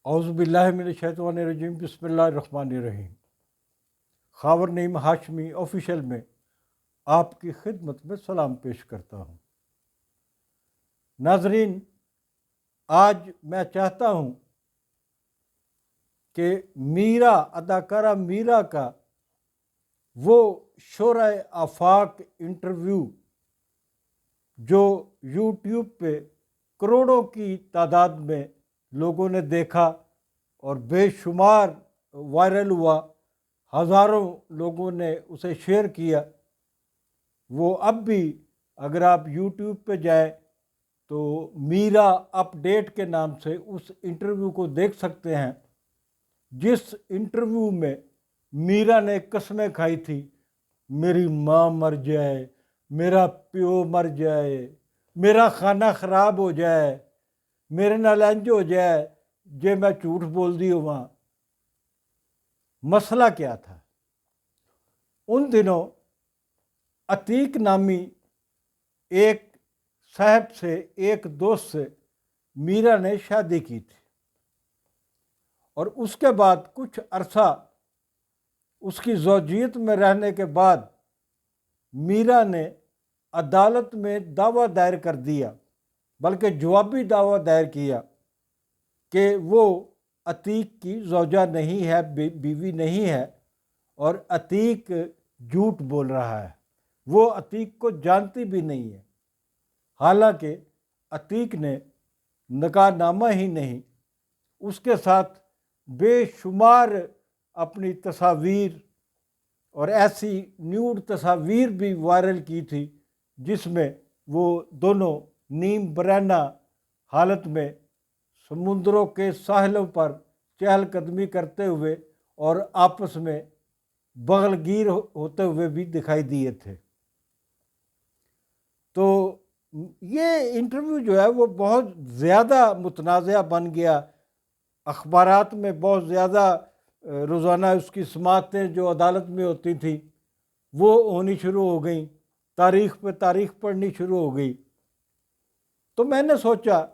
اعوذ باللہ من الشیطان الرجیم بسم اللہ الرحمن الرحیم۔ خاور نعیم ہاشمی آفیشیل میں آپ کی خدمت میں سلام پیش کرتا ہوں۔ ناظرین، آج میں چاہتا ہوں کہ میرا اداکارہ میرا کا وہ شورائے آفاق انٹرویو جو یوٹیوب پہ کروڑوں کی تعداد میں لوگوں نے دیکھا اور بے شمار وائرل ہوا، ہزاروں لوگوں نے اسے شیئر کیا، وہ اب بھی اگر آپ یوٹیوب پہ جائیں تو میرا اپ ڈیٹ کے نام سے اس انٹرویو کو دیکھ سکتے ہیں، جس انٹرویو میں میرا نے قسمیں کھائی تھی، میری ماں مر جائے، میرا پیو مر جائے، میرا کھانا خراب ہو جائے، میرے نال انج ہو جائے جے میں جھوٹ بول دی ہوا۔ مسئلہ کیا تھا؟ ان دنوں عتیق نامی ایک صاحب سے، ایک دوست سے میرا نے شادی کی تھی، اور اس کے بعد کچھ عرصہ اس کی زوجیت میں رہنے کے بعد میرا نے عدالت میں دعویٰ دائر کر دیا، بلکہ جوابی دعویٰ دائر کیا کہ وہ عتیق کی زوجہ نہیں ہے، بیوی نہیں ہے، اور عتیق جھوٹ بول رہا ہے، وہ عتیق کو جانتی بھی نہیں ہے۔ حالانکہ عتیق نے نکاح نامہ ہی نہیں، اس کے ساتھ بے شمار اپنی تصاویر اور ایسی نیوڈ تصاویر بھی وائرل کی تھی جس میں وہ دونوں نیم برہنہ حالت میں سمندروں کے ساحلوں پر چہل قدمی کرتے ہوئے اور آپس میں بغل گیر ہوتے ہوئے بھی دکھائی دیے تھے۔ تو یہ انٹرویو جو ہے وہ بہت زیادہ متنازع بن گیا، اخبارات میں بہت زیادہ روزانہ اس کی سماعتیں جو عدالت میں ہوتی تھیں وہ ہونی شروع ہو گئیں، تاریخ پہ تاریخ پڑھنی شروع ہو گئی۔ تو میں نے سوچا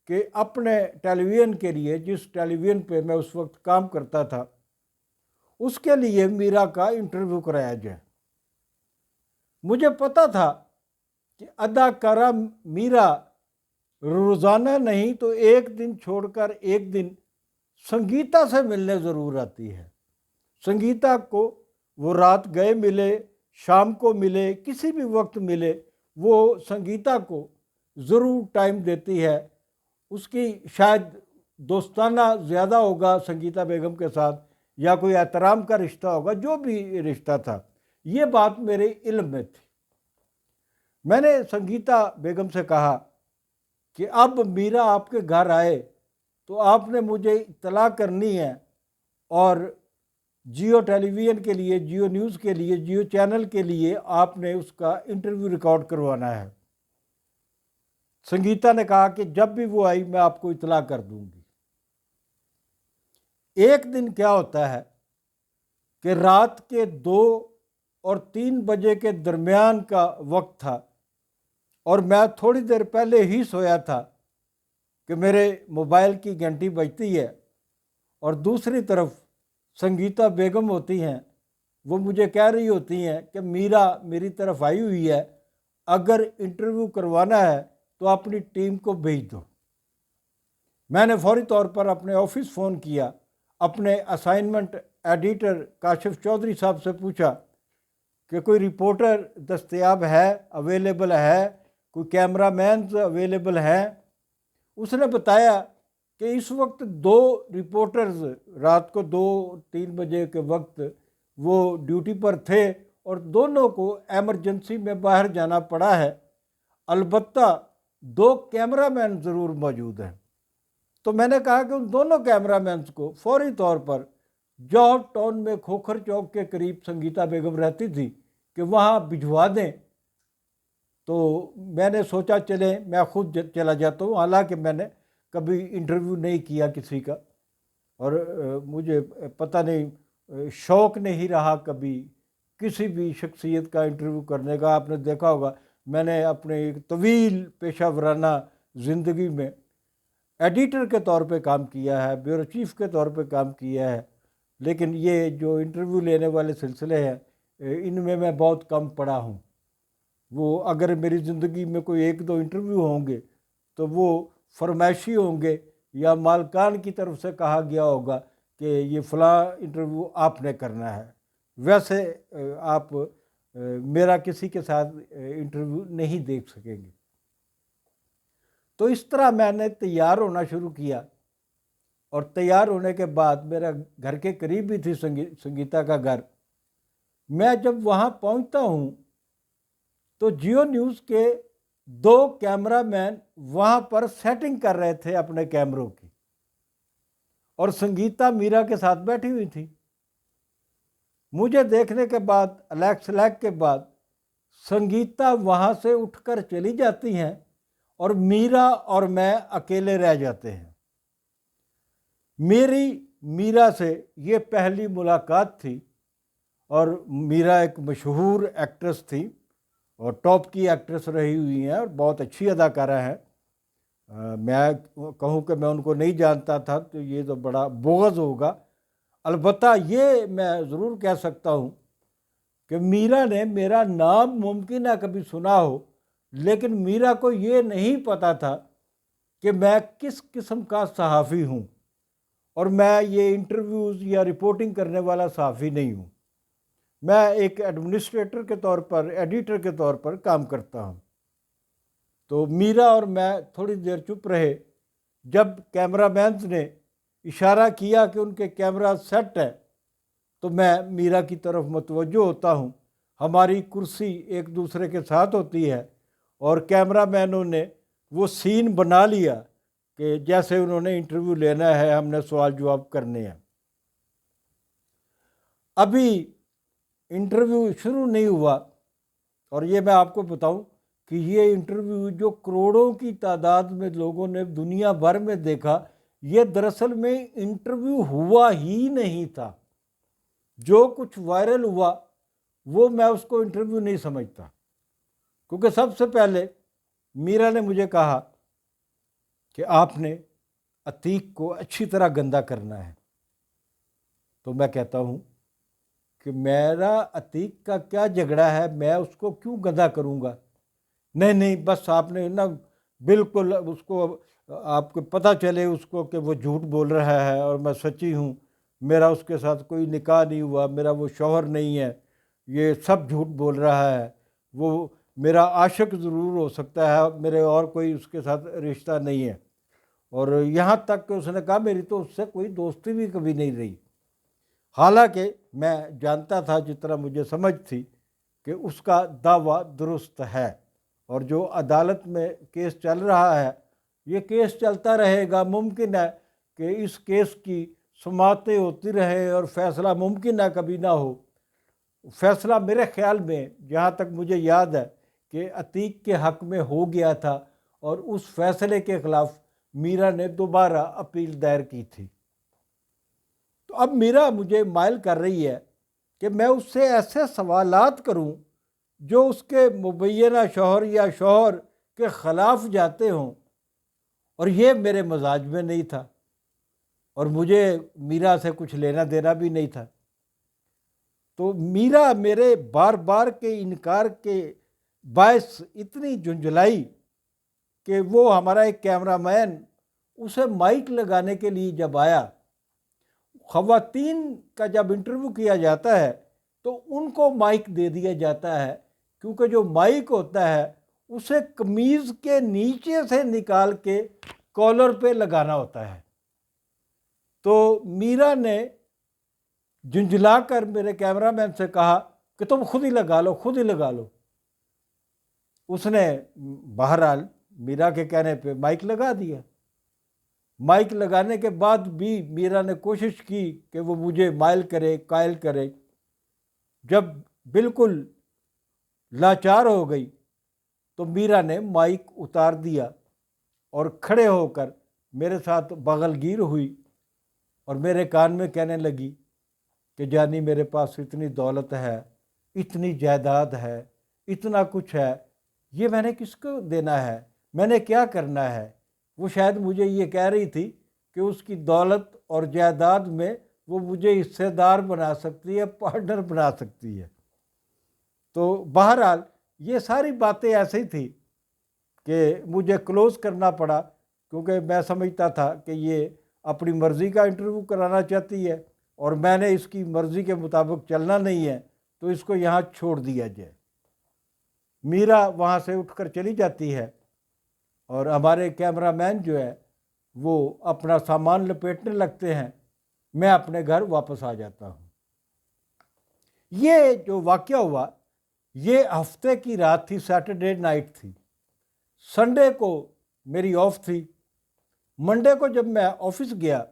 کہ اپنے ٹیلی ویژن کے لیے، جس ٹیلی ویژن پہ میں اس وقت کام کرتا تھا، اس کے لیے میرا کا انٹرویو کرایا جائے۔ مجھے پتہ تھا کہ اداکارہ میرا روزانہ نہیں تو ایک دن چھوڑ کر ایک دن سنگیتا سے ملنے ضرور آتی ہے۔ سنگیتا کو وہ رات گئے ملے، شام کو ملے، کسی بھی وقت ملے، وہ سنگیتا کو ضرور ٹائم دیتی ہے۔ اس کی شاید دوستانہ زیادہ ہوگا سنگیتا بیگم کے ساتھ، یا کوئی احترام کا رشتہ ہوگا، جو بھی رشتہ تھا، یہ بات میرے علم میں تھی۔ میں نے سنگیتا بیگم سے کہا کہ اب میرا آپ کے گھر آئے تو آپ نے مجھے اطلاع کرنی ہے، اور جیو ٹیلی ویژن کے لیے، جیو نیوز کے لیے، جیو چینل کے لیے آپ نے اس کا انٹرویو ریکارڈ کروانا ہے۔ سنگیتا نے کہا کہ جب بھی وہ آئی میں آپ کو اطلاع کر دوں گی۔ ایک دن کیا ہوتا ہے کہ رات کے 2 اور 3 بجے کے درمیان کا وقت تھا، اور میں تھوڑی دیر پہلے ہی سویا تھا کہ میرے موبائل کی گھنٹی بجتی ہے، اور دوسری طرف سنگیتا بیگم ہوتی ہیں، وہ مجھے کہہ رہی ہوتی ہیں کہ میرا میری طرف آئی ہوئی ہے، اگر انٹرویو کروانا ہے تو اپنی ٹیم کو بھیج دو۔ میں نے فوری طور پر اپنے آفس فون کیا، اپنے اسائنمنٹ ایڈیٹر کاشف چودھری صاحب سے پوچھا کہ کوئی رپورٹر دستیاب ہے، اویلیبل ہے، کوئی کیمرہ مینز اویلیبل ہیں۔ اس نے بتایا کہ اس وقت 2 رپورٹرز رات کو 2-3 بجے کے وقت وہ ڈیوٹی پر تھے، اور دونوں کو ایمرجنسی میں باہر جانا پڑا ہے، البتہ 2 کیمرہ مین ضرور موجود ہیں۔ تو میں نے کہا کہ ان دونوں کیمرہ مینز کو فوری طور پر جوہر ٹاؤن میں کھوکھر چوک کے قریب سنگیتا بیگم رہتی تھی کہ وہاں بھجوا دیں۔ تو میں نے سوچا چلیں میں خود چلا جاتا ہوں، حالانکہ میں نے کبھی انٹرویو نہیں کیا کسی کا، اور مجھے پتہ نہیں، شوق نہیں رہا کبھی کسی بھی شخصیت کا انٹرویو کرنے کا۔ آپ نے دیکھا ہوگا میں نے اپنے ایک طویل پیشہ ورانہ زندگی میں ایڈیٹر کے طور پہ کام کیا ہے، بیورو چیف کے طور پہ کام کیا ہے، لیکن یہ جو انٹرویو لینے والے سلسلے ہیں ان میں بہت کم پڑھا ہوں۔ وہ اگر میری زندگی میں کوئی ایک دو انٹرویو ہوں گے تو وہ فرمائشی ہوں گے یا مالکان کی طرف سے کہا گیا ہوگا کہ یہ فلاں انٹرویو آپ نے کرنا ہے، ویسے آپ میرا کسی کے ساتھ انٹرویو نہیں دیکھ سکیں گے۔ تو اس طرح میں نے تیار ہونا شروع کیا، اور تیار ہونے کے بعد میرا گھر کے قریب ہی تھی سنگیتا کا گھر۔ میں جب وہاں پہنچتا ہوں تو جیو نیوز کے 2 کیمرہ مین وہاں پر سیٹنگ کر رہے تھے اپنے کیمروں کی، اور سنگیتا میرا کے ساتھ بیٹھی ہوئی تھی۔ مجھے دیکھنے کے بعد الیکس کے بعد سنگیتا وہاں سے اٹھ کر چلی جاتی ہیں اور میرا اور میں اکیلے رہ جاتے ہیں۔ میری میرا سے یہ پہلی ملاقات تھی، اور میرا ایک مشہور ایکٹریس تھی اور ٹاپ کی ایکٹریس رہی ہوئی ہیں اور بہت اچھی اداکارہ ہیں۔ میں کہوں کہ میں ان کو نہیں جانتا تھا تو یہ تو بڑا بغض ہوگا۔ البتہ یہ میں ضرور کہہ سکتا ہوں کہ میرا نے میرا نام ممکن ہے کبھی سنا ہو، لیکن میرا کو یہ نہیں پتا تھا کہ میں کس قسم کا صحافی ہوں، اور میں یہ انٹرویوز یا رپورٹنگ کرنے والا صحافی نہیں ہوں۔ میں ایک ایڈمنسٹریٹر کے طور پر، ایڈیٹر کے طور پر کام کرتا ہوں۔ تو میرا اور میں تھوڑی دیر چپ رہے۔ جب کیمرہ مینز نے اشارہ کیا کہ ان کے کیمرہ سیٹ ہے تو میں میرا کی طرف متوجہ ہوتا ہوں۔ ہماری کرسی ایک دوسرے کے ساتھ ہوتی ہے، اور کیمرہ مینوں نے وہ سین بنا لیا کہ جیسے انہوں نے انٹرویو لینا ہے، ہم نے سوال جواب کرنے ہیں۔ ابھی انٹرویو شروع نہیں ہوا، اور یہ میں آپ کو بتاؤں کہ یہ انٹرویو جو کروڑوں کی تعداد میں لوگوں نے دنیا بھر میں دیکھا، یہ دراصل میں انٹرویو ہوا ہی نہیں تھا۔ جو کچھ وائرل ہوا وہ میں اس کو انٹرویو نہیں سمجھتا، کیونکہ سب سے پہلے میرا نے مجھے کہا کہ آپ نے عتیق کو اچھی طرح گندا کرنا ہے۔ تو میں کہتا ہوں کہ میرا عتیق کا کیا جھگڑا ہے، میں اس کو کیوں گندا کروں گا؟ نہیں بس آپ نے نا بالکل اس کو، آپ کو پتہ چلے اس کو کہ وہ جھوٹ بول رہا ہے اور میں سچی ہوں، میرا اس کے ساتھ کوئی نکاح نہیں ہوا، میرا وہ شوہر نہیں ہے، یہ سب جھوٹ بول رہا ہے، وہ میرا عاشق ضرور ہو سکتا ہے، میرے اور کوئی اس کے ساتھ رشتہ نہیں ہے۔ اور یہاں تک کہ اس نے کہا میری تو اس سے کوئی دوستی بھی کبھی نہیں رہی۔ حالانکہ میں جانتا تھا، جتنا مجھے سمجھ تھی، کہ اس کا دعویٰ درست ہے، اور جو عدالت میں کیس چل رہا ہے یہ کیس چلتا رہے گا۔ ممکن ہے کہ اس کیس کی سماعتیں ہوتی رہے اور فیصلہ ممکن ہے کبھی نہ ہو۔ فیصلہ میرے خیال میں جہاں تک مجھے یاد ہے کہ عتیق کے حق میں ہو گیا تھا، اور اس فیصلے کے خلاف میرا نے دوبارہ اپیل دائر کی تھی۔ تو اب میرا مجھے مائل کر رہی ہے کہ میں اس سے ایسے سوالات کروں جو اس کے مبینہ شوہر یا شوہر کے خلاف جاتے ہوں، اور یہ میرے مزاج میں نہیں تھا، اور مجھے میرا سے کچھ لینا دینا بھی نہیں تھا۔ تو میرا میرے بار بار کے انکار کے باعث اتنی جھنجھلائی کہ وہ ہمارا ایک کیمرہ مین اسے مائک لگانے کے لیے جب آیا، خواتین کا جب انٹرویو کیا جاتا ہے تو ان کو مائک دے دیا جاتا ہے، کیونکہ جو مائک ہوتا ہے اسے قمیض کے نیچے سے نکال کے کالر پہ لگانا ہوتا ہے۔ تو میرا نے جھنجھلا کر میرے کیمرہ مین سے کہا کہ تم خود ہی لگا لو، خود ہی لگا لو۔ اس نے بہرحال میرا کے کہنے پہ مائک لگا دیا۔ مائک لگانے کے بعد بھی میرا نے کوشش کی کہ وہ مجھے مائل کرے، قائل کرے۔ جب بالکل لاچار ہو گئی تو میرا نے مائک اتار دیا اور کھڑے ہو کر میرے ساتھ بغل گیر ہوئی، اور میرے کان میں کہنے لگی کہ جانی میرے پاس اتنی دولت ہے، اتنی جائیداد ہے، اتنا کچھ ہے، یہ میں نے کس کو دینا ہے، میں نے کیا کرنا ہے، وہ شاید مجھے یہ کہہ رہی تھی کہ اس کی دولت اور جائیداد میں وہ مجھے حصے دار بنا سکتی ہے، پارٹنر بنا سکتی ہے۔ تو بہرحال یہ ساری باتیں ایسی تھی کہ مجھے کلوز کرنا پڑا، کیونکہ میں سمجھتا تھا کہ یہ اپنی مرضی کا انٹرویو کرانا چاہتی ہے اور میں نے اس کی مرضی کے مطابق چلنا نہیں ہے، تو اس کو یہاں چھوڑ دیا جائے۔ میرا وہاں سے اٹھ کر چلی جاتی ہے اور ہمارے کیمرہ مین جو ہے وہ اپنا سامان لپیٹنے لگتے ہیں، میں اپنے گھر واپس آ جاتا ہوں۔ یہ جو واقعہ ہوا یہ ہفتے کی رات تھی، سیٹرڈے نائٹ تھی، سنڈے کو میری آف تھی۔ منڈے کو جب میں آفس گیا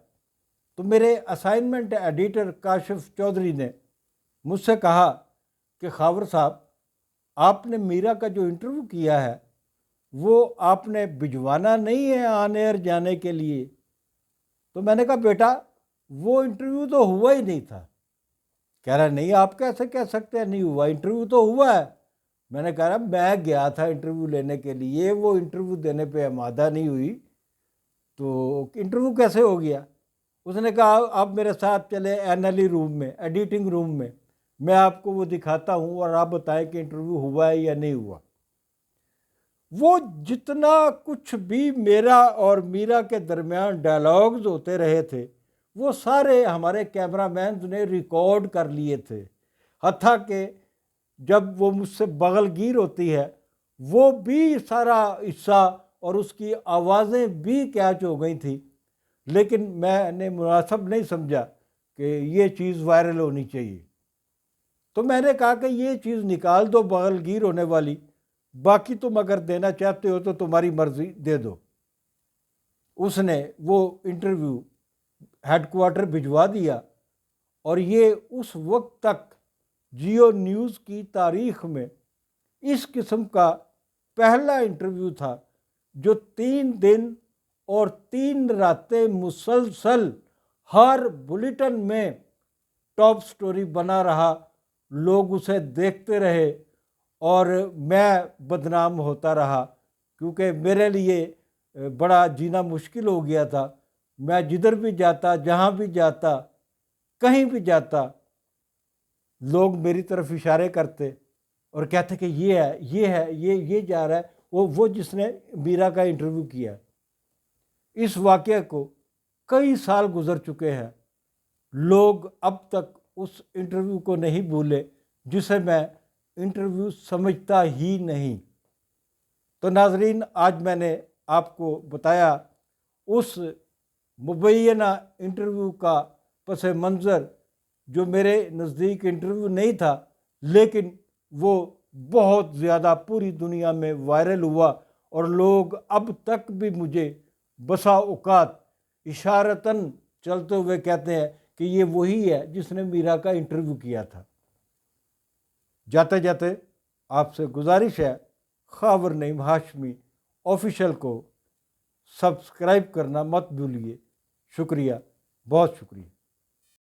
تو میرے اسائنمنٹ ایڈیٹر کاشف چودھری نے مجھ سے کہا کہ خاور صاحب، آپ نے میرا کا جو انٹرویو کیا ہے وہ آپ نے بھجوانا نہیں ہے آن ایئر جانے کے لیے؟ تو میں نے کہا بیٹا وہ انٹرویو تو ہوا ہی نہیں تھا۔ کہہ رہا نہیں، آپ کیسے کہہ سکتے ہیں نہیں ہوا، انٹرویو تو ہوا ہے۔ میں نے کہا میں گیا تھا انٹرویو لینے کے لیے، وہ انٹرویو دینے پہ آمادہ نہیں ہوئی تو انٹرویو کیسے ہو گیا؟ اس نے کہا آپ میرے ساتھ چلے این ایل ای روم میں، ایڈیٹنگ روم میں آپ کو وہ دکھاتا ہوں اور آپ بتائیں کہ انٹرویو ہوا ہے یا نہیں ہوا۔ وہ جتنا کچھ بھی میرا اور میرا کے درمیان ڈائلاگز ہوتے رہے تھے وہ سارے ہمارے کیمرہ مینز نے ریکارڈ کر لیے تھے، حتیٰ کہ جب وہ مجھ سے بغل گیر ہوتی ہے وہ بھی سارا حصہ اور اس کی آوازیں بھی کیچ ہو گئی تھیں، لیکن میں نے مناسب نہیں سمجھا کہ یہ چیز وائرل ہونی چاہیے۔ تو میں نے کہا کہ یہ چیز نکال دو بغل گیر ہونے والی، باقی تم اگر دینا چاہتے ہو تو تمہاری مرضی دے دو۔ اس نے وہ انٹرویو ہیڈ کوارٹر بھجوا دیا اور یہ اس وقت تک جیو نیوز کی تاریخ میں اس قسم کا پہلا انٹرویو تھا جو 3 دن اور 3 راتیں مسلسل ہر بلیٹن میں ٹاپ سٹوری بنا رہا، لوگ اسے دیکھتے رہے اور میں بدنام ہوتا رہا، کیونکہ میرے لیے بڑا جینا مشکل ہو گیا تھا۔ میں جدھر بھی جاتا، جہاں بھی جاتا، کہیں بھی جاتا، لوگ میری طرف اشارے کرتے اور کہتے کہ یہ ہے، یہ ہے، یہ جا رہا ہے وہ جس نے میرا کا انٹرویو کیا۔ اس واقعے کو کئی سال گزر چکے ہیں، لوگ اب تک اس انٹرویو کو نہیں بھولے جسے میں انٹرویو سمجھتا ہی نہیں۔ تو ناظرین، آج میں نے آپ کو بتایا اس مبینہ انٹرویو کا پس منظر جو میرے نزدیک انٹرویو نہیں تھا، لیکن وہ بہت زیادہ پوری دنیا میں وائرل ہوا اور لوگ اب تک بھی مجھے بسا اوقات اشارتاً چلتے ہوئے کہتے ہیں کہ یہ وہی ہے جس نے میرا کا انٹرویو کیا تھا۔ جاتے جاتے آپ سے گزارش ہے، خاور نعیم ہاشمی آفیشیل کو سبسکرائب کرنا مت بھولیے۔ شکریہ، بہت شکریہ۔